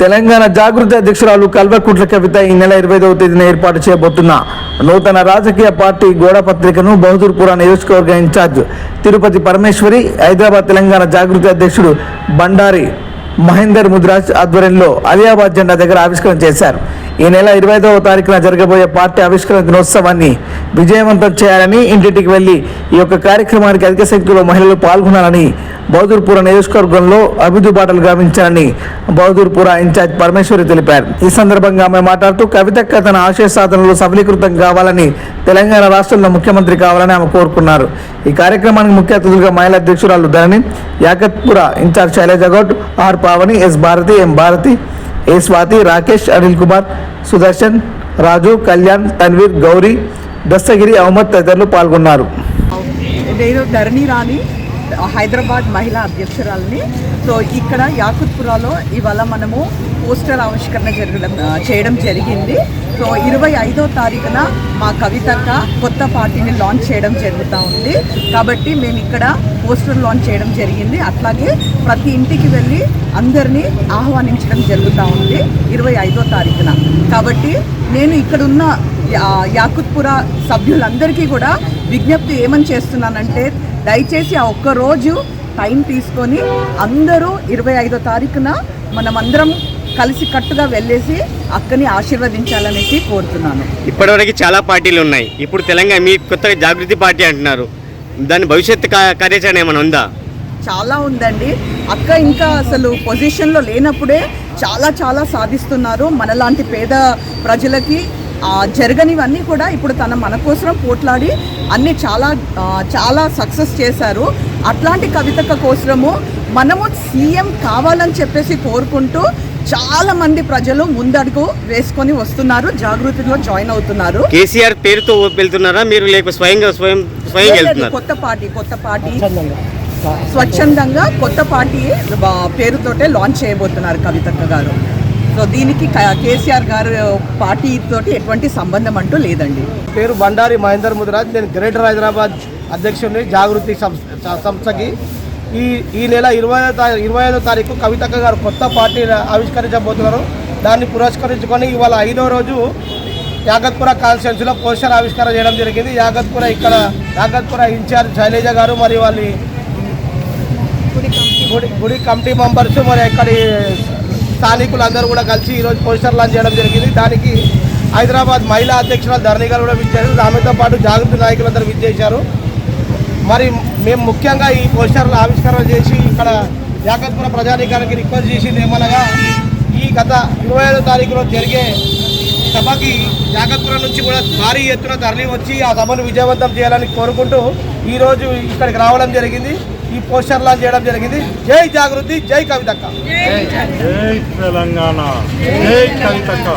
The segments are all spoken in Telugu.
తెలంగాణ జాగృతి అధ్యక్షురాలు కల్వకుంట్ల కవిత ఈ నెల 25వ తేదీన ఏర్పాటు చేయబోతున్న నూతన రాజకీయ పార్టీ గోడ పత్రికను బహదూర్పుర నియోజకవర్గ ఇన్ఛార్జ్ తిరుపతి పరమేశ్వరి, హైదరాబాద్ తెలంగాణ జాగృతి అధ్యక్షుడు బండారి మహేందర్ ముద్రాజ్ ఆధ్వర్యంలో అలియాబాద్ జెండా దగ్గర ఆవిష్కరణ చేశారు. ఈ నెల 25వ తారీఖున జరగబోయే పార్టీ ఆవిష్కరణ దినోత్సవాన్ని విజయవంతం చేయాలని, ఇంటింటికి వెళ్లి ఈ యొక్క కార్యక్రమానికి అధిక సంఖ్యలో మహిళలు పాల్గొనాలని, బహదూర్పుర నియోజకవర్గంలో అభివృద్ధి బాటలు గావించాలని బహదూర్పుర ఇన్ఛార్జ్ పరమేశ్వరి తెలిపారు. ఈ సందర్భంగా ఆమె మాట్లాడుతూ కవితక్క తన ఆశయ సాధనలో సఫలీకృతం కావాలని, తెలంగాణ రాష్ట్రంలో ముఖ్యమంత్రి కావాలని ఆమె కోరుకున్నారు. ఈ కార్యక్రమానికి ముఖ్య అతిథులుగా మహిళా అధ్యక్షురాలు Dharani, Yakutpura in charge Shailaja Goud, R Pavani, S Bharathi, M Bharathi, A Swathi, Rakesh, Anil Kumar, Sudarshan, Raju, Kalyan, Tanveer, Gowri, Dastagiri, Ahmed తదితరులు పాల్గొన్నారు. నేను ధరణి రాణి, హైదరాబాద్ మహిళా అధ్యక్షురాలని. సో ఇక్కడ యాకుత్పురాలో ఇవాళ మనము పోస్టర్ ఆవిష్కరణ చేయడం జరిగింది. సో 25వ తారీఖున మా కవితక్క కొత్త పార్టీని లాంచ్ చేయడం జరుగుతూ ఉంది. కాబట్టి మేము ఇక్కడ పోస్టర్ లాంచ్ చేయడం జరిగింది. అట్లాగే ప్రతి ఇంటికి వెళ్ళి అందరినీ ఆహ్వానించడం జరుగుతూ ఉంది 25వ తారీఖున. కాబట్టి నేను ఇక్కడున్న యాకుత్పుర సభ్యులందరికీ కూడా విజ్ఞప్తి ఏమని చేస్తున్నానంటే, దయచేసి ఆ ఒక్కరోజు టైం తీసుకొని అందరూ 25వ తారీఖున మనమందరం కలిసి కట్టుగా వెళ్ళేసి అక్కని ఆశీర్వదించాలనేసి కోరుతున్నాను. ఇప్పటివరకు చాలా పార్టీలు ఉన్నాయి. ఇప్పుడు తెలంగాణ మీ కొత్తగా జాగృతి పార్టీ అంటున్నారు. దాని భవిష్యత్తు కార్యాచరణ ఏమైనా ఉందా? చాలా ఉందండి. అక్క ఇంకా అసలు పొజిషన్లో లేనప్పుడే చాలా సాధిస్తున్నారు. మనలాంటి పేద ప్రజలకి జరగనివన్నీ కూడా ఇప్పుడు మన కోసం పోట్లాడి అన్నీ చాలా సక్సెస్ చేశారు. అట్లాంటి కవితక్క కోసము మనము సీఎం కావాలని చెప్పేసి కోరుకుంటూ చాలా మంది ప్రజలు ముందడుగు వేసుకొని వస్తున్నారు, జాగృతిలో జాయిన్ అవుతున్నారు. కేసీఆర్ పేరుతో వెళ్తున్నారా మీరు, లేక స్వయంగా కొత్త పార్టీ స్వచ్ఛందంగా కొత్త పార్టీ పేరుతోటే లాంచ్ చేయబోతున్నారు కవితక్క గారు. సో దీనికి కేసీఆర్ గారు పార్టీతోటి ఎటువంటి సంబంధం అంటూ లేదండి. పేరు బండారి మహేందర్ ముద్రాజ్. నేను గ్రేటర్ హైదరాబాద్ అధ్యక్షుడిని జాగృతి సంస్థకి. ఈ నెల 25వ తారీఖు కవితక్క గారు కొత్త పార్టీ ఆవిష్కరించబోతున్నారు. దాన్ని పురస్కరించుకొని ఇవాళ 5వ రోజు యాకత్పుర కాన్స్టిట్యున్సీలో పోస్టర్ ఆవిష్కరణ చేయడం జరిగింది. యాకత్పుర ఇన్ఛార్జ్ శైలజ గారు మరియు వాళ్ళ గుడి కమిటీ మెంబర్స్ మరి ఇక్కడి స్థానికులు అందరూ కూడా కలిసి ఈరోజు పోస్టర్ లాంచ్ చేయడం జరిగింది. దానికి హైదరాబాద్ మహిళా అధ్యక్షురాలు ధరణి గారు కూడా విచ్చేశారు. ఆమెతో పాటు జాగృతి నాయకులందరూ విచ్చేశారు. మరి మేము ముఖ్యంగా ఈ పోస్టర్లు ఆవిష్కరణ చేసి ఇక్కడ యాకత్పుర ప్రజానీకానికి రిక్వెస్ట్ చేసింది ఏమనగా, ఈ గత 25వ తారీఖులో జరిగే సభకి యాకత్పుర నుంచి కూడా భారీ ఎత్తున తరలి వచ్చి ఆ సభను విజయవంతం చేయాలని కోరుకుంటూ ఈరోజు ఇక్కడికి రావడం జరిగింది. ఈ పోస్టర్ లాంచ్ చేయడం జరిగింది. జై జాగృతి, జై కవితక్క. జై తెలంగాణ, జై కవితక్క.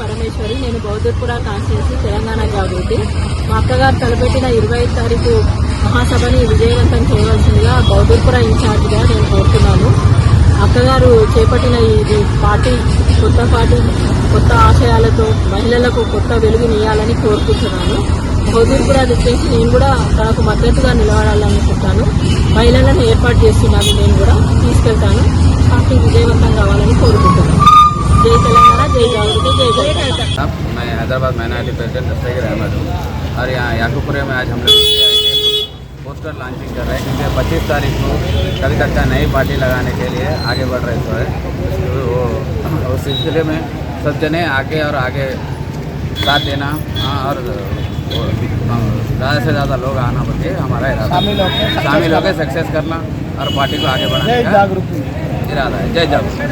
పరమేశ్వరి, నేను బహదూర్పుర కాన్స్టిట్యున్సీ తెలంగాణ జాగృతి. మా అక్కగారు తలపెట్టిన 25వ తారీఖు మహాసభని విజయవంతం చేయవలసిందిగా బహదూర్పుర ఇన్ఛార్జిగా నేను కోరుతున్నాను. అక్కగారు చేపట్టిన ఈ పార్టీ కొత్త ఆశయాలతో మహిళలకు కొత్త వెలుగునియాలని కోరుకుంటున్నాను. బహదూర్పుర వచ్చేసి నేను కూడా తనకు మద్దతుగా నిలబడాలనుకుంటాను. మహిళలను ఏర్పాటు చేస్తున్నాను, నేను కూడా తీసుకెళ్తాను. పార్టీ విజయవంతం కావాలని కోరుకుంటున్నాను. जय तेलंगाना, जय जागृति, जय कविता। मैं हैदराबाद माइनॉरिटी प्रेसिडेंट दस्तगीर अहमद हूँ और यहाँ याकूपुरे में आज हम लोग पोस्टर लॉन्चिंग कर रहे हैं क्योंकि 25 तारीख को कविता का नई पार्टी लगाने के लिए आगे बढ़ रहे तो है वो सिलसिले में सब जने आके और आगे साथ देना और ज़्यादा से ज़्यादा लोग आना बल्कि हमारा शामिल होकर सक्सेस करना और पार्टी को आगे बढ़ाने का इरादा है। जय जागृति।